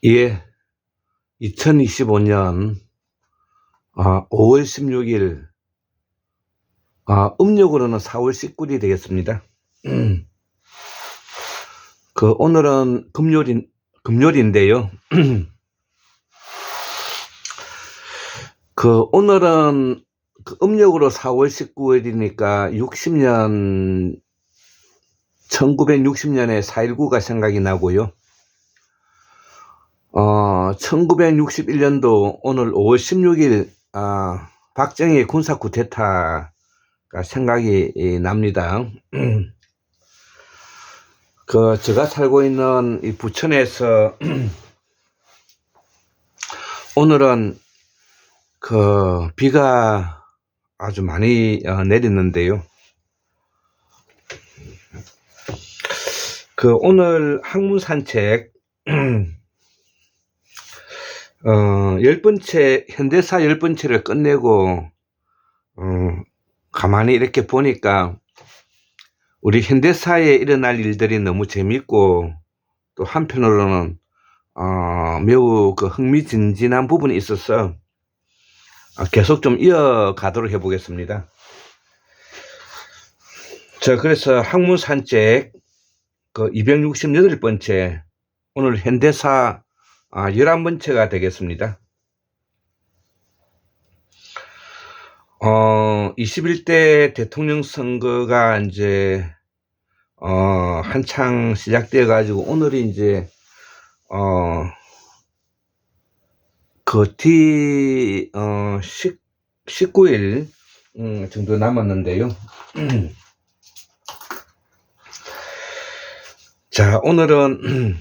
예, 2025년 5월 16일, 음력으로는 4월 19일이 되겠습니다. 오늘은 금요일인데요. 오늘은 음력으로 4월 19일이니까 1960년에 4.19가 생각이 나고요. 1961년도 오늘 5월 16일, 박정희 군사 쿠데타가 생각이 납니다. 제가 살고 있는 이 부천에서 오늘은 비가 아주 많이 내리는데요. 오늘 학문 산책, 10번째, 현대사 10번째를 끝내고, 가만히 이렇게 보니까, 우리 현대사에 일어날 일들이 너무 재밌고, 또 한편으로는, 매우 흥미진진한 부분이 있어서, 계속 좀 이어가도록 해보겠습니다. 그래서 학문 산책, 268번째, 오늘 현대사 11번째가 되겠습니다. 21대 대통령 선거가 이제 한창 시작돼 가지고 오늘이 이제 뒤 19일 정도 남았는데요. 자, 오늘은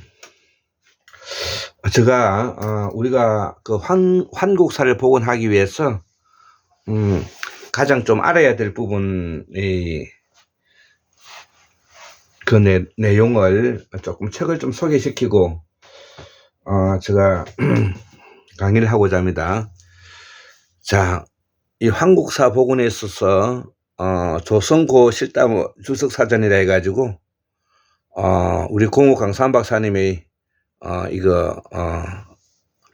제가 우리가 환국사를 복원하기 위해서 가장 좀 알아야 될 부분이 내용을 조금 책을 좀 소개시키고 제가 강의를 하고자 합니다. 자, 이 환국사 복원에 있어서 조선고 실담 주석사전이라 해가지고 우리 공호 강산 박사님이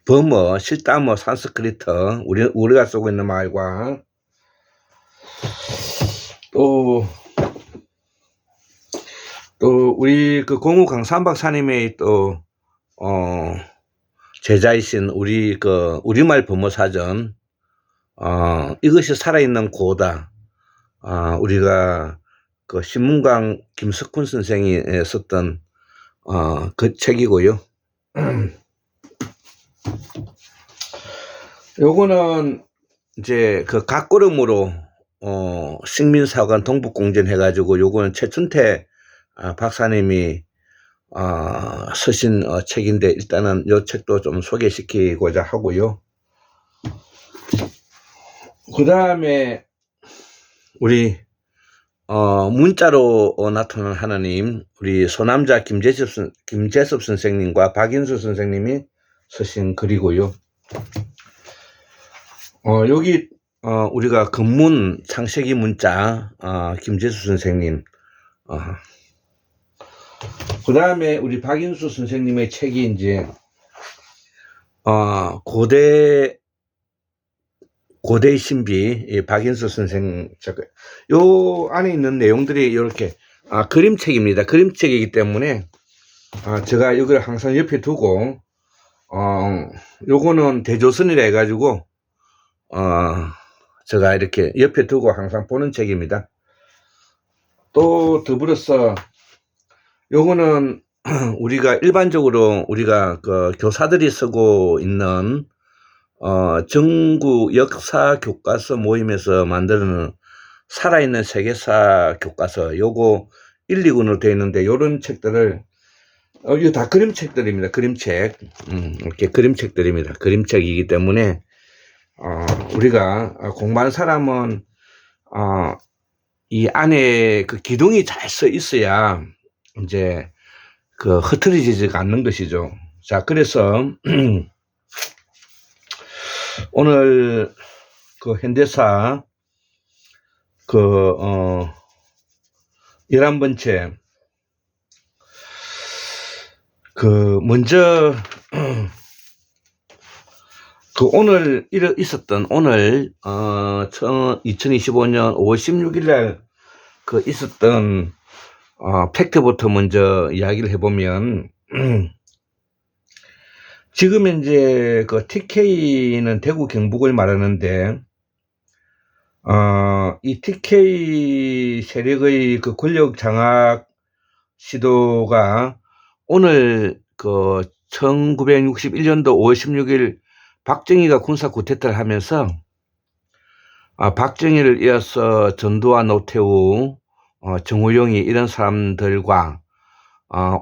범어, 실담어, 산스크리트, 우리가 쓰고 있는 말과 또 우리 공호 강산 박사님의 또 제자이신 우리말 범어사전, 이것이 살아있는 고다. 우리가 신문강 김석훈 선생이 썼던 그 책이고요. 요거는 이제 각 걸음으로 식민사관 동북공전 해가지고 요거는 최춘태 박사님이 쓰신 책인데 일단은 요 책도 좀 소개시키고자 하고요. 그 다음에 우리 문자로 나타난 하나님, 우리 소남자 김재섭 선생님과 박인수 선생님이 쓰신 글이고요. 여기 우리가 근문 창세기 문자 김재섭 선생님, 그 다음에 우리 박인수 선생님의 책이 이제 고대의 신비, 박인수 선생, 요 안에 있는 내용들이 이렇게 그림책입니다. 그림책이기 때문에 제가 이걸 항상 옆에 두고 요거는 대조선이라 해가지고 제가 이렇게 옆에 두고 항상 보는 책입니다. 또 더불어서 요거는 우리가 일반적으로 우리가 교사들이 쓰고 있는 전국 역사 교과서 모임에서 만드는 살아있는 세계사 교과서, 요거 1, 2권으로 되어 있는데 요런 책들을 이거 다 그림책들입니다. 그림책. 이렇게 그림책들입니다. 그림책이기 때문에 우리가 공부하는 사람은 이 안에 기둥이 잘 써 있어야 이제 흐트러지지가 않는 것이죠. 자, 그래서 오늘 현대사 11번째 먼저, 오늘 있었던, 2025년 5월 16일 날 있었던, 팩트부터 먼저 이야기를 해보면, 지금 현재 TK는 대구 경북을 말하는데, 이 TK 세력의 권력 장악 시도가 오늘 1961년도 5월 16일 박정희가 군사 쿠데타를 하면서 박정희를 이어서 전두환, 노태우, 정호영이 이런 사람들과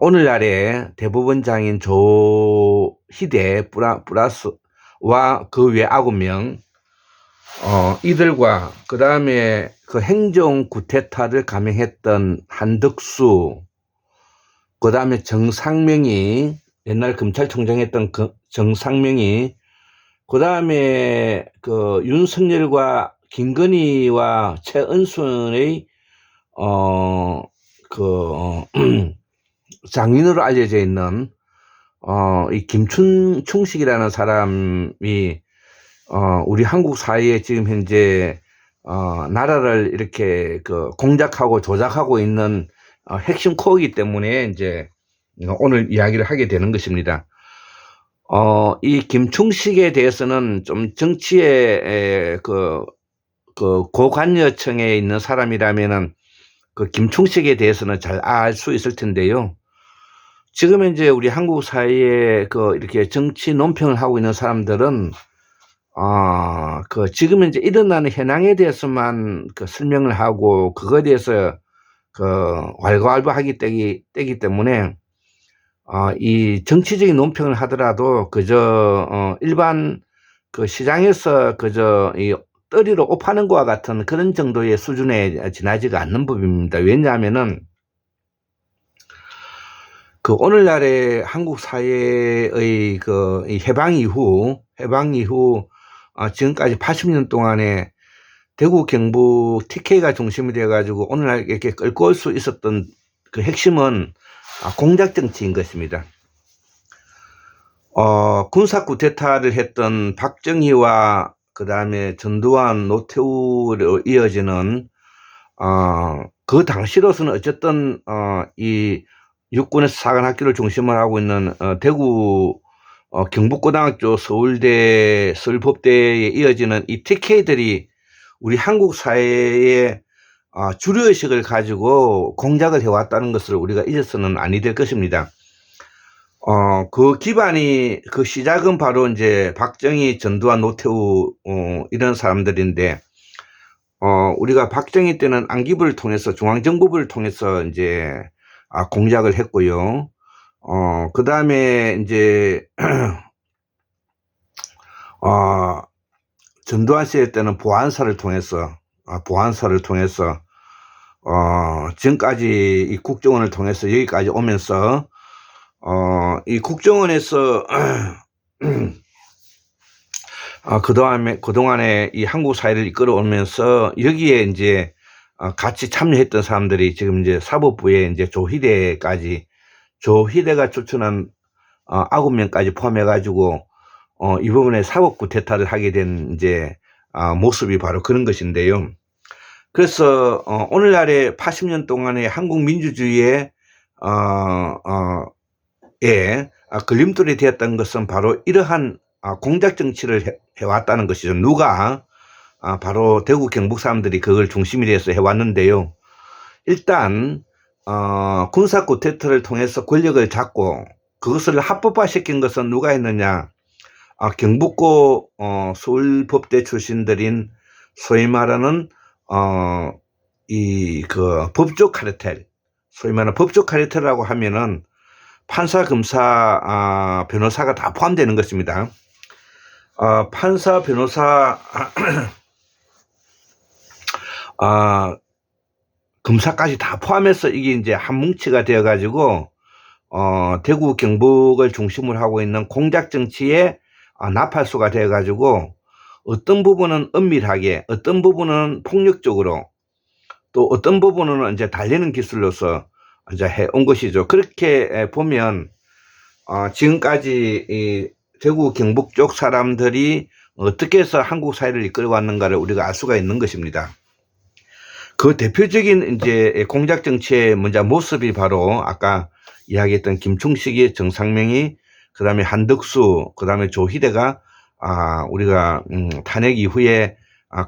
오늘날의 대법원장인 조희대 플러스와 그 외 9명 이들과 그 다음에 행정 쿠데타를 감행했던 한덕수, 그 다음에 정상명이, 옛날 검찰총장 했던 정상명이, 그 다음에 윤석열과 김건희와 최은순의 장인으로 알려져 있는 이 김충식이라는 사람이 우리 한국 사회에 지금 현재 나라를 이렇게 공작하고 조작하고 있는 핵심 코어이기 때문에 이제 오늘 이야기를 하게 되는 것입니다. 이 김충식에 대해서는 좀 정치의 고관여층에 있는 사람이라면은 김충식에 대해서는 잘 알 수 있을 텐데요. 지금 이제 우리 한국 사회에 이렇게 정치 논평을 하고 있는 사람들은 지금 이제 일어나는 현황에 대해서만 설명을 하고 그거에 대해서 왈가왈부하기 때기 때문에 이 정치적인 논평을 하더라도 그저 일반 시장에서 그저 이 떠리로 옷 파는 것과 같은 그런 정도의 수준에 지나지가 않는 법입니다. 왜냐하면은 오늘날의 한국 사회의 이 해방 이후 지금까지 80년 동안에 대구 경북 TK가 중심이 돼 가지고 오늘날 이렇게 끌고 올 수 있었던 핵심은 공작 정치인 것입니다. 군사 쿠데타를 했던 박정희와 그 다음에 전두환, 노태우로 이어지는 그 당시로서는 어쨌든 이 육군에서 사관학교를 중심으로 하고 있는 대구 경북고등학교, 서울대, 서울법대에 이어지는 이 TK들이 우리 한국 사회의 주류의식을 가지고 공작을 해왔다는 것을 우리가 잊어서는 아니 될 것입니다. 그 기반이, 시작은 바로 이제 박정희, 전두환, 노태우, 이런 사람들인데, 우리가 박정희 때는 안기부를 통해서, 중앙정부부를 통해서 이제, 공작을 했고요. 그 다음에 이제, 전두환 시대 때는 보안사를 통해서, 지금까지 이 국정원을 통해서 여기까지 오면서, 이 국정원에서 그동안에 이 한국 사회를 이끌어오면서 여기에 이제 같이 참여했던 사람들이 지금 이제 사법부에 이제 조희대가 추천한 9명까지 포함해가지고 이 부분에 사법 쿠데타를 하게 된 이제 모습이 바로 그런 것인데요. 그래서 오늘날의 80년 동안의 한국 민주주의의 걸림돌이 되었던 것은 바로 이러한 공작 정치를 해왔다는 것이죠. 누가 바로 대구 경북 사람들이 그걸 중심이 돼서 해왔는데요. 일단 군사 쿠데타를 통해서 권력을 잡고 그것을 합법화시킨 것은 누가 했느냐? 경북고 서울법대 출신들인 소위 말하는 법조 카르텔, 소위 말하는 법조 카르텔이라고 하면은 판사, 검사, 변호사가 다 포함되는 것입니다. 판사, 변호사, 검사까지 다 포함해서 이게 이제 한 뭉치가 되어가지고, 대구 경북을 중심으로 하고 있는 공작 정치의 나팔수가 되어가지고, 어떤 부분은 은밀하게, 어떤 부분은 폭력적으로, 또 어떤 부분은 이제 달리는 기술로서 이제 해온 것이죠. 그렇게 보면 지금까지 이 대구 경북 쪽 사람들이 어떻게 해서 한국 사회를 이끌어 왔는가를 우리가 알 수가 있는 것입니다. 그 대표적인 이제 공작 정치의 먼저 모습이 바로 아까 이야기했던 김충식이, 정상명이, 그 다음에 한덕수, 그 다음에 조희대가 우리가 탄핵 이후에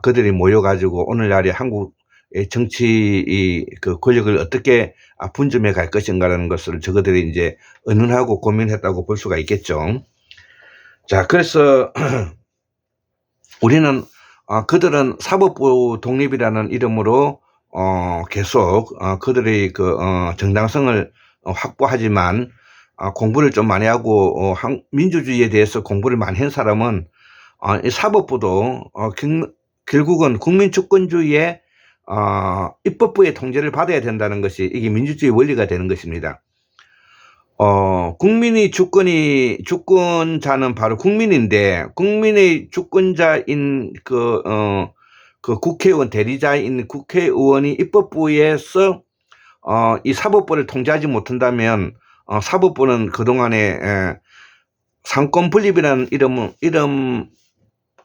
그들이 모여가지고 오늘날의 한국의 정치 그 권력을 어떻게 분점해 갈 것인가라는 것을 저들이 이제 의논하고 고민했다고 볼 수가 있겠죠. 자, 그래서 우리는 그들은 사법부 독립이라는 이름으로 계속 그들의 그 정당성을 확보하지만 공부를 좀 많이 하고 민주주의에 대해서 공부를 많이 한 사람은 이 사법부도 결국은 국민주권주의의 입법부의 통제를 받아야 된다는 것이 이게 민주주의 원리가 되는 것입니다. 국민의 주권자는 바로 국민인데, 국민의 주권자인 그 국회의원, 대리자인 국회의원이 입법부에서, 이 사법부를 통제하지 못한다면, 사법부는 그동안에, 상권 분립이라는 이름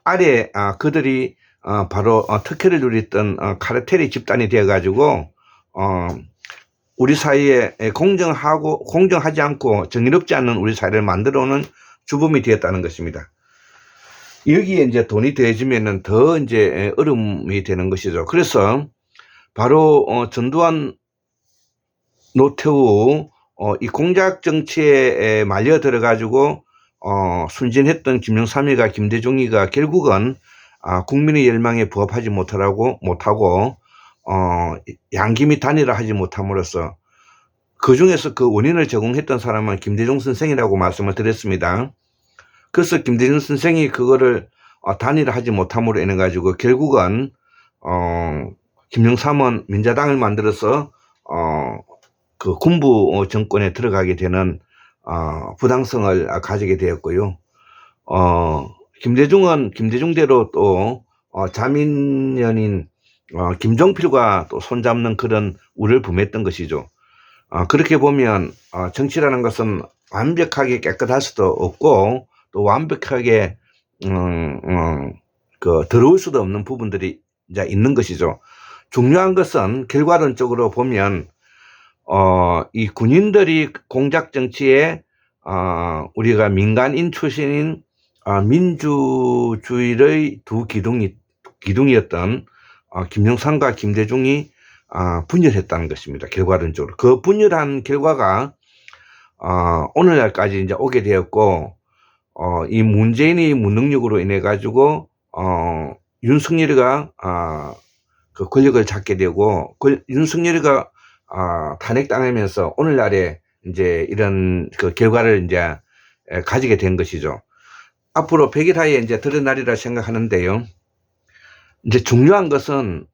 아래, 그들이, 바로, 특혜를 누렸던, 카르텔의 집단이 되어가지고, 우리 사회에 공정하지 않고 정의롭지 않은 우리 사회를 만들어 오는 주범이 되었다는 것입니다. 여기에 이제 돈이 더해지면은 더 이제 어려움이 되는 것이죠. 그래서 바로 전두환, 노태우 이 공작 정치에 말려 들어가지고 순진했던 김영삼이가, 김대중이가 결국은 국민의 열망에 부합하지 못하고 양김이 단일화하지 못함으로써 그 중에서 그 원인을 제공했던 사람은 김대중 선생이라고 말씀을 드렸습니다. 그래서 김대중 선생이 그거를 단일화하지 못함으로 인해 가지고 결국은 김영삼은 민자당을 만들어서 그 군부 정권에 들어가게 되는 부당성을 가지게 되었고요. 김대중대로 또 자민련인 김종필과 또 손잡는 그런 우를 범했던 것이죠. 그렇게 보면 정치라는 것은 완벽하게 깨끗할 수도 없고 또 완벽하게 더러울 수도 없는 부분들이 이제 있는 것이죠. 중요한 것은 결과론적으로 보면 이 군인들이 공작 정치에 우리가 민간인 출신인 민주주의의 두 기둥이었던 김영삼과 김대중이 분열했다는 것입니다. 결과론적으로. 그 분열한 결과가 오늘날까지 이제 오게 되었고, 이 문재인의 무능력으로 인해 가지고 윤석열이가 그 권력을 잡게 되고, 윤석열이가 탄핵당하면서 오늘날에 이제 이런 그 결과를 이제 가지게 된 것이죠. 앞으로 100일 하에 이제 드러나리라 생각하는데요. 이제 중요한 것은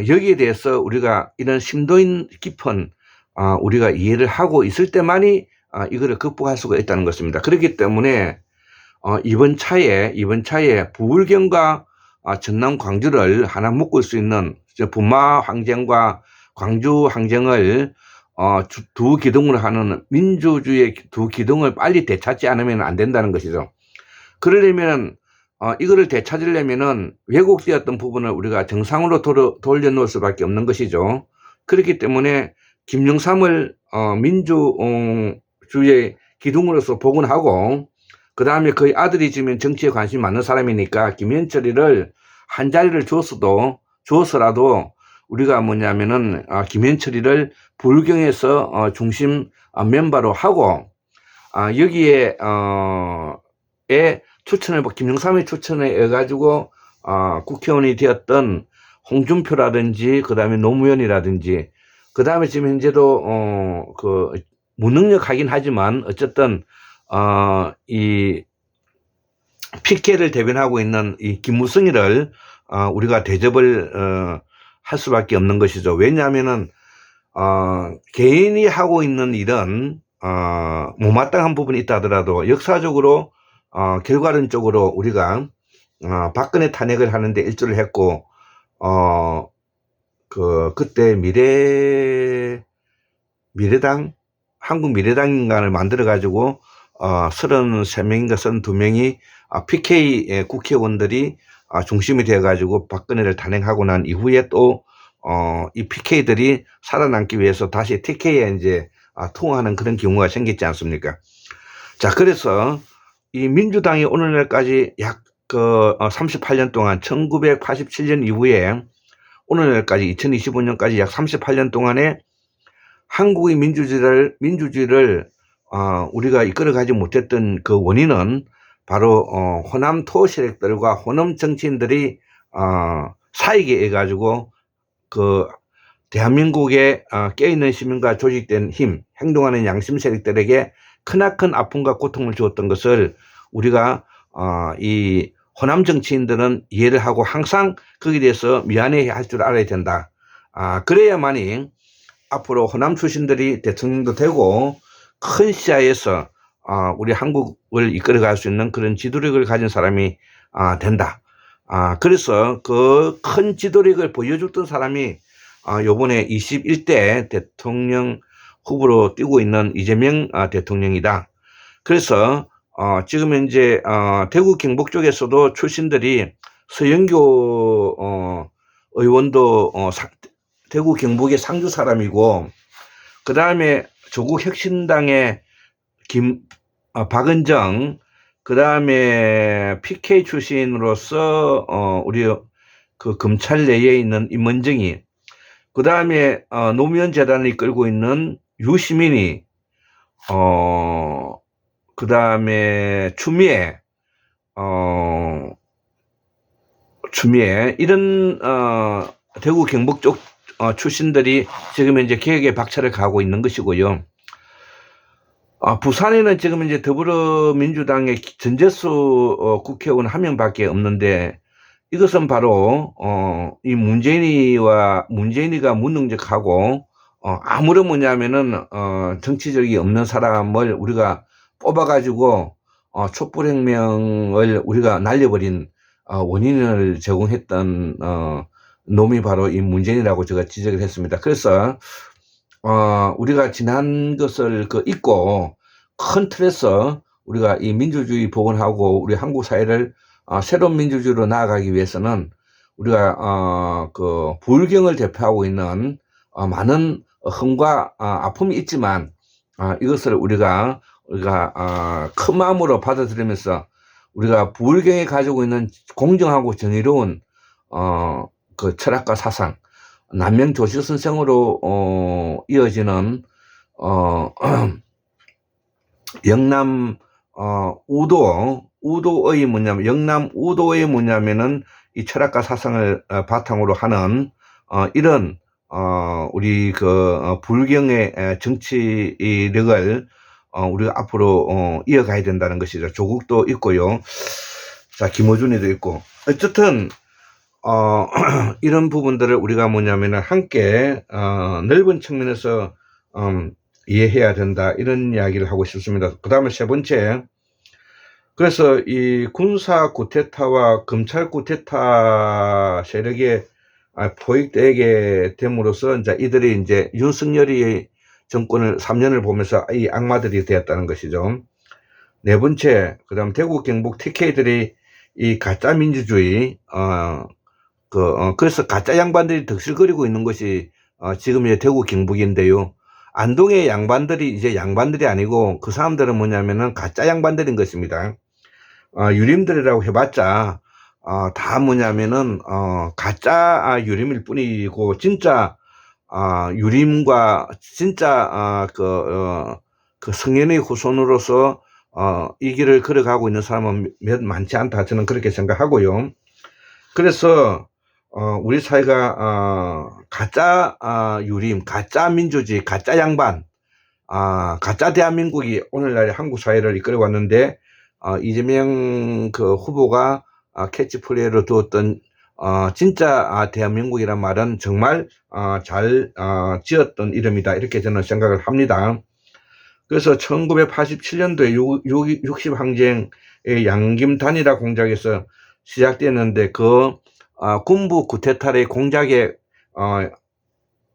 여기에 대해서 우리가 이런 심도 깊은 우리가 이해를 하고 있을 때만이 이거를 극복할 수가 있다는 것입니다. 그렇기 때문에 이번 차에 부울경과 전남 광주를 하나 묶을 수 있는 분마 항쟁과 광주 항쟁을 두 기둥으로 하는 민주주의의 두 기둥을 빨리 되찾지 않으면 안 된다는 것이죠. 그러려면 이거를 되찾으려면은 왜곡되었던 부분을 우리가 정상으로 돌려놓을 수밖에 없는 것이죠. 그렇기 때문에 김영삼을 민주주의의 기둥으로서 복원하고, 그 다음에 그의 아들이 지금 정치에 관심이 많은 사람이니까 김현철이를 한 자리를 주었어라도 우리가 뭐냐면은 김현철이를 불경에서 중심 멤버로 하고 여기에 김영삼의 추천에 의해 가지고 국회의원이 되었던 홍준표라든지 그 다음에 노무현이라든지 그 다음에 지금 현재도 그 무능력하긴 하지만 어쨌든 이 PK를 대변하고 있는 이 김무성이를 우리가 대접을 할 수밖에 없는 것이죠. 왜냐하면은 개인이 하고 있는 일은 못마땅한 부분이 있다 하더라도 역사적으로 결과론적으로 우리가 박근혜 탄핵을 하는데 일조를 했고 그때 미래당 한국 미래당인간을 만들어 가지고 33명인가 32명이 PK 국회의원들이 중심이 되어 가지고 박근혜를 탄핵하고 난 이후에 또 이 PK들이 살아남기 위해서 다시 TK에 이제 투항하는 그런 경우가 생겼지 않습니까? 자, 그래서 이 민주당이 오늘날까지 약 38년 동안 1987년 이후에 오늘날까지 2025년까지 약 38년 동안에 한국의 민주주의를 우리가 이끌어가지 못했던 그 원인은 바로 호남 토 세력들과 호남 정치인들이 사익에 해가지고 그 대한민국에 깨어있는 시민과 조직된 힘, 행동하는 양심 세력들에게 크나큰 아픔과 고통을 주었던 것을 우리가 이 호남 정치인들은 이해를 하고 항상 거기에 대해서 미안해 할 줄 알아야 된다. 그래야만이 앞으로 호남 출신들이 대통령도 되고 큰 시야에서 우리 한국을 이끌어갈 수 있는 그런 지도력을 가진 사람이 된다. 그래서 그 큰 지도력을 보여줬던 사람이 요번에 21대 대통령 후보로 뛰고 있는 이재명 대통령이다. 그래서 지금 현재 대구 경북 쪽에서도 출신들이 서영교 의원도 대구 경북의 상주 사람이고, 그 다음에 조국 혁신당의 박은정, 그 다음에 PK 출신으로서 우리 그 검찰 내에 있는 임원정이, 그 다음에 노무현 재단을 이끌고 있는 유시민이, 그 다음에 추미애, 이런 대구 경북 쪽 출신들이 지금 이제 개혁의 박차를 가하고 있는 것이고요. 부산에는 지금 이제 더불어민주당의 전재수 국회의원 한 명밖에 없는데, 이것은 바로 이 문재인이가 무능력하고 아무런 뭐냐면은 정치적이 없는 사람을 우리가 뽑아가지고 촛불혁명을 우리가 날려버린 원인을 제공했던 놈이 바로 이 문재인이라고 제가 지적을 했습니다. 그래서 우리가 지난 것을 잊고 큰 틀에서 우리가 이 민주주의 복원하고 우리 한국 사회를 새로운 민주주의로 나아가기 위해서는 우리가 그 불경을 대표하고 있는 많은 흠과 아픔이 있지만 이것을 우리가 큰 마음으로 받아들이면서 우리가 불경이 가지고 있는 공정하고 정의로운 그 철학과 사상, 남명조실 선생으로 이어지는 영남 우도의 뭐냐면, 영남 우도의 뭐냐면은 이 철학과 사상을 바탕으로 하는 이런 우리 그 불경의 정치력을 우리가 앞으로 이어가야 된다는 것이죠. 조국도 있고요. 자, 김어준이도 있고. 어쨌든 이런 부분들을 우리가 뭐냐면은 함께 넓은 측면에서 이해해야 된다, 이런 이야기를 하고 싶습니다. 그 다음에 세 번째, 그래서 이 군사 쿠데타와 검찰 쿠데타 세력에 포획되게 됨으로써 이제 이들이 이제 윤석열이 정권을 3년을 보면서 이 악마들이 되었다는 것이죠. 네 번째, 그 다음 대구 경북 TK들이 이 가짜 민주주의, 그래서 가짜 양반들이 득실거리고 있는 것이 지금 이제 대구 경북인데요. 안동의 양반들이 이제 양반들이 아니고 그 사람들은 뭐냐면은 가짜 양반들인 것입니다. 유림들이라고 해봤자 다 뭐냐면은 가짜 유림일 뿐이고, 진짜 유림과 진짜 그 성현의 후손으로서 이 길을 걸어가고 있는 사람은 많지 않다, 저는 그렇게 생각하고요. 그래서 우리 사회가 가짜 유림, 가짜 민주주의, 가짜 양반, 가짜 대한민국이 오늘날 한국 사회를 이끌어 왔는데, 이재명 그 후보가 캐치플레이로 두었던 진짜 대한민국이란 말은 정말 잘 지었던 이름이다, 이렇게 저는 생각을 합니다. 그래서 1987년도에 60항쟁의 양김 단일화 공작에서 시작되었는데, 그 군부 쿠데타의 공작의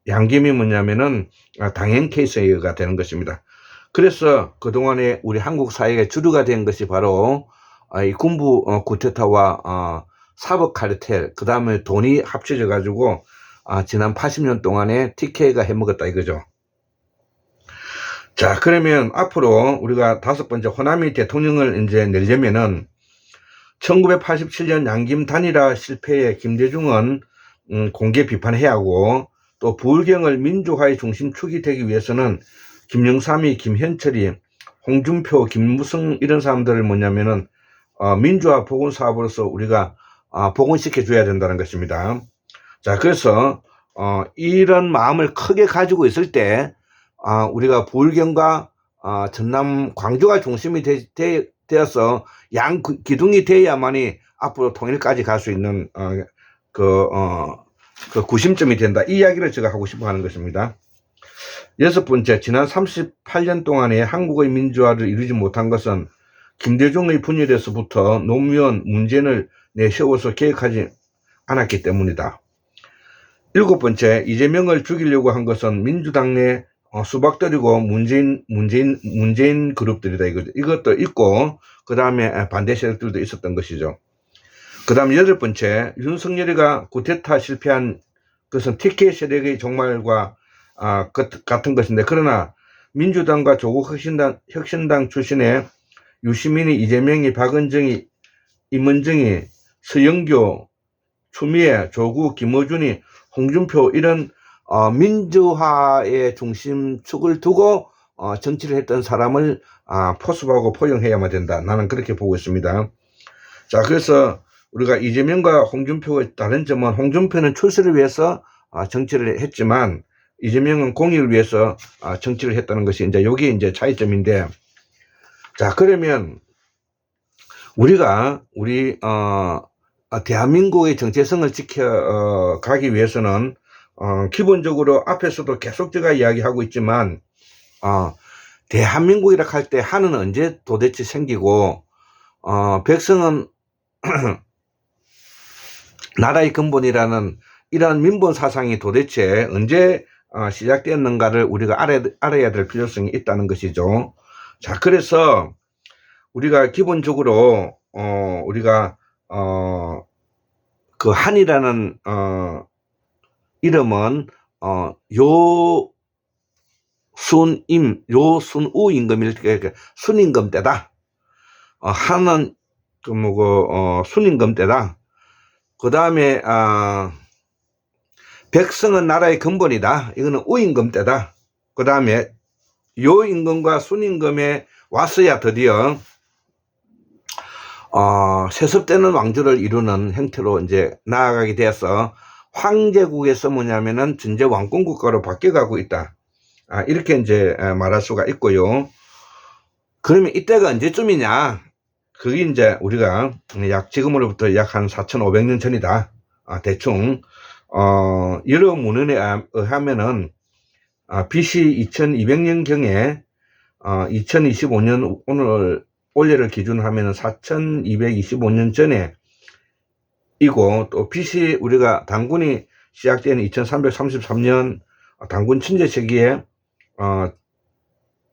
양김이 뭐냐면은 당행 케이스가 되는 것입니다. 그래서 그동안에 우리 한국 사회가 주류가 된 것이 바로 이 군부 쿠데타와 사법 카르텔, 그 다음에 돈이 합쳐져 가지고 지난 80년 동안에 TK가 해먹었다 이거죠. 자, 그러면 앞으로 우리가 5번째 호남이 대통령을 이제 내려면은 1987년 양김 단일화 실패에 김대중은 공개 비판해야 하고, 또 부울경을 민주화의 중심축이 되기 위해서는 김영삼이, 김현철이, 홍준표, 김무성 이런 사람들을 뭐냐면은 민주화 복원 사업으로서 우리가 복원시켜 줘야 된다는 것입니다. 자, 그래서 이런 마음을 크게 가지고 있을 때 우리가 부울경과 전남 광주가 중심이 되어서 양 기둥이 돼야만이 앞으로 통일까지 갈 수 있는 그 구심점이 된다. 이 이야기를 제가 하고 싶어 하는 것입니다. 6번째, 지난 38년 동안에 한국의 민주화를 이루지 못한 것은 김대중의 분열에서부터 노무현, 문재인을 내세워서 개혁하지 않았기 때문이다. 7번째, 이재명을 죽이려고 한 것은 민주당 내 수박들이고 문재인 그룹들이다. 이것도 있고, 그 다음에 반대 세력들도 있었던 것이죠. 그 다음 8번째, 윤석열이가 쿠데타 실패한 것은 TK 세력의 종말과 같은 것인데, 그러나 민주당과 조국 혁신당 출신의 유시민이, 이재명이, 박은정이, 임은정이, 서영교, 추미애, 조국, 김어준이, 홍준표 이런 민주화의 중심축을 두고 정치를 했던 사람을 포섭하고 포용해야만 된다. 나는 그렇게 보고 있습니다. 자, 그래서 우리가 이재명과 홍준표의 다른 점은, 홍준표는 출세를 위해서 정치를 했지만 이재명은 공익을 위해서 정치를 했다는 것이 이제 여기 이제 차이점인데, 자, 그러면 우리가 대한민국의 정체성을 지켜가기 위해서는 기본적으로 앞에서도 계속 제가 이야기하고 있지만 대한민국이라 할 때 한은 언제 도대체 생기고 백성은 나라의 근본이라는 이러한 민본 사상이 도대체 언제 시작되었는가를 우리가 알아야 될 필요성이 있다는 것이죠. 자, 그래서 우리가 기본적으로 우리가 그 한이라는 이름은 요순우 임금일 때 순임금 때다. 한은 순임금 때다. 그 다음에 백성은 나라의 근본이다. 이거는 우임금 때다. 그 다음에 요 임금과 순임금에 왔어야 드디어 세습되는 왕조를 이루는 형태로 이제 나아가게 되어서 황제국에서 뭐냐면은 전제 왕권 국가로 바뀌어가고 있다. 이렇게 이제 말할 수가 있고요. 그러면 이때가 언제쯤이냐? 그게 이제 우리가 지금으로부터 약 한 4,500년 전이다. 대충 여러 문헌에 의하면은 BC 2200년경에 2025년 올해를 기준으로 하면은 4225년 전에 이고, 또 BC 우리가 단군이 시작된 2333년 단군 천재 시기에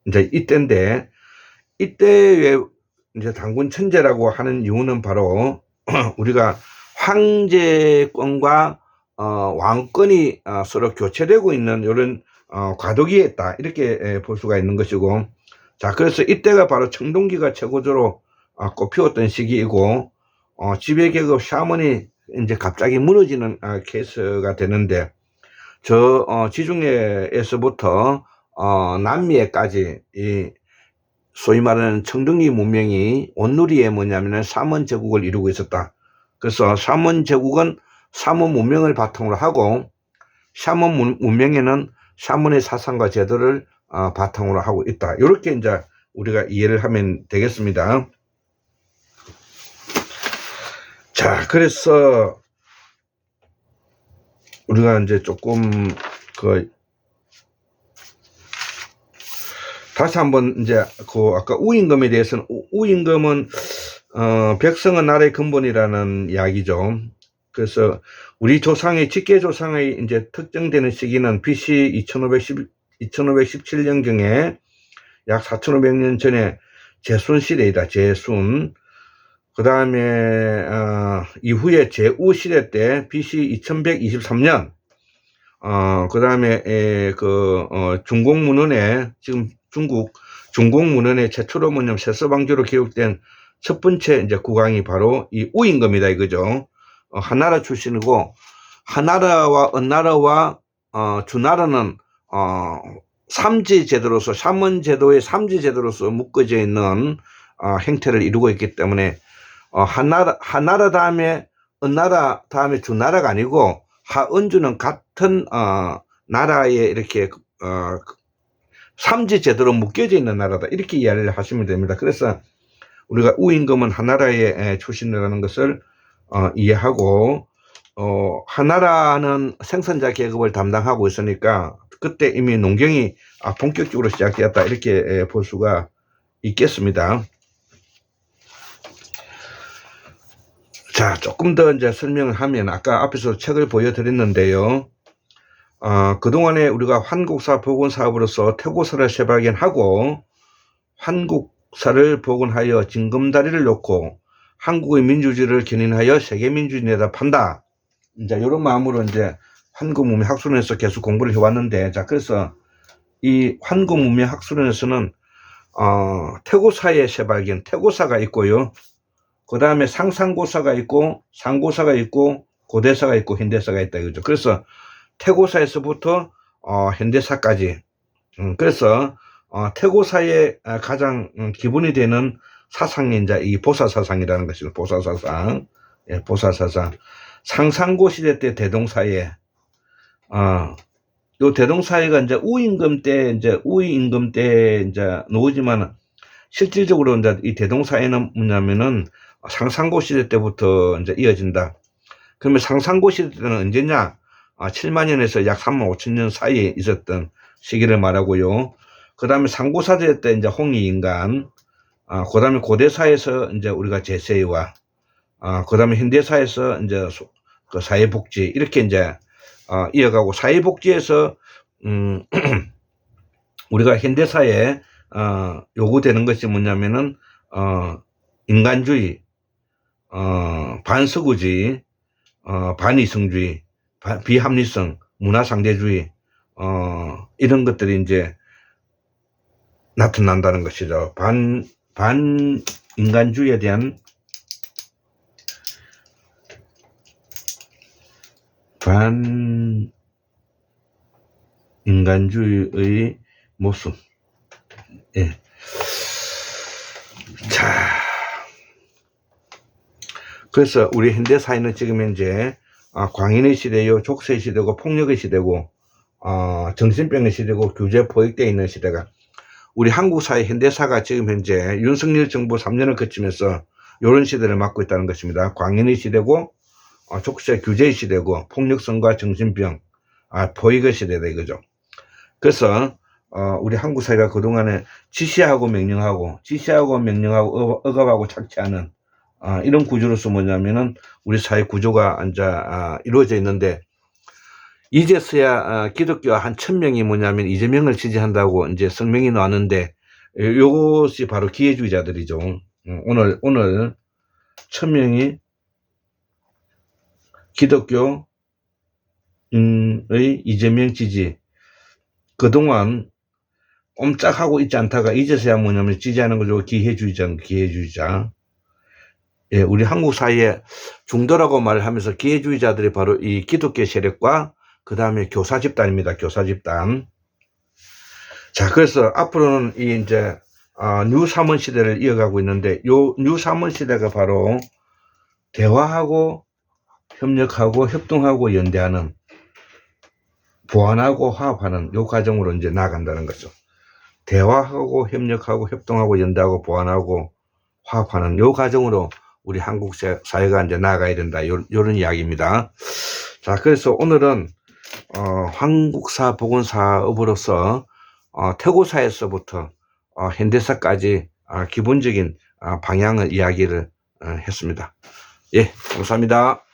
이제 이때인데, 이때에 이제 단군 천재라고 하는 이유는 바로 우리가 황제권과 왕권이 서로 교체되고 있는 이런 과도기에 있다, 이렇게 볼 수가 있는 것이고, 자, 그래서 이때가 바로 청동기가 최고조로 꽃피웠던 시기이고, 지배계급 샤먼이 이제 갑자기 무너지는 케이스가 되는데, 지중해에서부터 남미에까지 이 소위 말하는 청동기 문명이 온누리에 뭐냐면은 사먼 제국을 이루고 있었다. 그래서 사먼 제국은 사먼 문명을 바탕으로 하고, 샤먼 문명에는 샤먼의 사상과 제도를 바탕으로 하고 있다. 이렇게 이제 우리가 이해를 하면 되겠습니다. 자, 그래서 우리가 이제 조금 다시 한번 이제 아까 우임금에 대해서는, 우임금은 백성은 나라의 근본이라는 이야기죠. 그래서 우리 조상의 직계 조상의 이제 특정되는 시기는 BC 2517년경에 약 4,500년 전에 제순 시대이다. 제순. 그 다음에 이후에 제우 시대 때 BC 2123년 그 다음에 중국 문헌에 지금 중국 문헌에 최초로 뭐냐면 세서방주로 기록된 첫 번째 이제 국왕이 바로 이 우임금이다 이거죠. 한나라 출신이고, 한나라와 은나라와 주나라는 삼지 제도로서, 샤먼 제도의 삼지 제도로서 묶어져 있는 행태를 이루고 있기 때문에 한나라 다음에 은나라 다음에 주나라가 아니고 하은주는 같은 나라에 이렇게 삼지 제도로 묶여져 있는 나라다, 이렇게 이해를 하시면 됩니다. 그래서 우리가 우임금은 한나라의 출신이라는 것을 이해하고, 한나라는 생선자 계급을 담당하고 있으니까 그때 이미 농경이 본격적으로 시작되었다, 이렇게 볼 수가 있겠습니다. 자, 조금 더 이제 설명을 하면, 아까 앞에서 책을 보여드렸는데요. 그동안에 우리가 환국사 복원 사업으로서 태고사를 재발견하고 환국사를 복원하여 징검다리를 놓고 한국의 민주주의를 견인하여 세계민주주의에다 판다. 이제 이런 마음으로 이제 환국문명학술원에서 계속 공부를 해왔는데, 자, 그래서 이 환국문명학술원에서는 태고사의 재발견, 태고사가 있고요. 그 다음에 상상고사가 있고, 상고사가 있고, 고대사가 있고, 현대사가 있다 이거죠. 그래서 태고사에서부터 현대사까지. 그래서 태고사의 가장 기본이 되는 사상이 이제 이 보사사상이라는 것입니다. 보사사상. 예, 보사사상. 상상고 시대 때 대동사회. 요 대동사회가 이제 우임금 때 이제 나오지만, 실질적으로 이제 이 대동사회는 뭐냐면은 상상고 시대 때부터 이제 이어진다. 그러면 상상고 시대 때는 언제냐? 7만 년에서 약 3만 5천 년 사이에 있었던 시기를 말하고요. 그 다음에 상고사대 때 이제 홍익인간, 그 다음에 고대사에서 이제 우리가 제세와, 그 다음에 현대사에서 이제 그 사회복지, 이렇게 이제 이어가고, 사회복지에서 우리가 현대사에 요구되는 것이 뭐냐면은 인간주의, 반서구주의, 반이성주의, 비합리성, 문화상대주의, 이런 것들이 이제 나타난다는 것이죠. 반인간주의에 대한 반인간주의의 모습. 예. 자, 그래서 우리 현대 사회는 지금 현재 광인의 시대요, 족쇄의 시대고, 폭력의 시대고, 정신병의 시대고, 규제 포획되어 있는 시대가, 우리 한국 사회 현대사가 지금 현재 윤석열 정부 3년을 거치면서 이런 시대를 맞고 있다는 것입니다. 광인의 시대고, 족쇄 규제의 시대고, 폭력성과 정신병, 포획의 시대다 이거죠. 그래서 우리 한국 사회가 그동안에 지시하고 명령하고 억압하고 착취하는 이런 구조로서 뭐냐면은 우리 사회 구조가 이제 이루어져 있는데, 이제서야 기독교와 한 1000명이 뭐냐면 이재명을 지지한다고 이제 성명이 나왔는데, 이것이 바로 기회주의자들이죠. 오늘 1000명이 기독교의 이재명 지지, 그동안 꼼짝하고 있지 않다가 이제서야 뭐냐면 지지하는 거죠. 기회주의자. 예, 우리 한국 사회에 중도라고 말을 하면서 기회주의자들이 바로 이 기독교 세력과 그 다음에 교사 집단입니다. 교사 집단. 자, 그래서 앞으로는 이 이제 뉴사먼 시대를 이어가고 있는데, 요 뉴사먼 시대가 바로 대화하고 협력하고 협동하고 연대하는, 보완하고 화합하는 요 과정으로 이제 나아간다는 거죠. 대화하고 협력하고 협동하고 연대하고 보완하고 화합하는 요 과정으로 우리 한국 사회가 이제 나아가야 된다, 요런 이야기입니다. 자, 그래서 오늘은 한국사 복원 사업으로서 태고사에서부터 현대사까지 기본적인 방향을 이야기를 했습니다. 예, 감사합니다.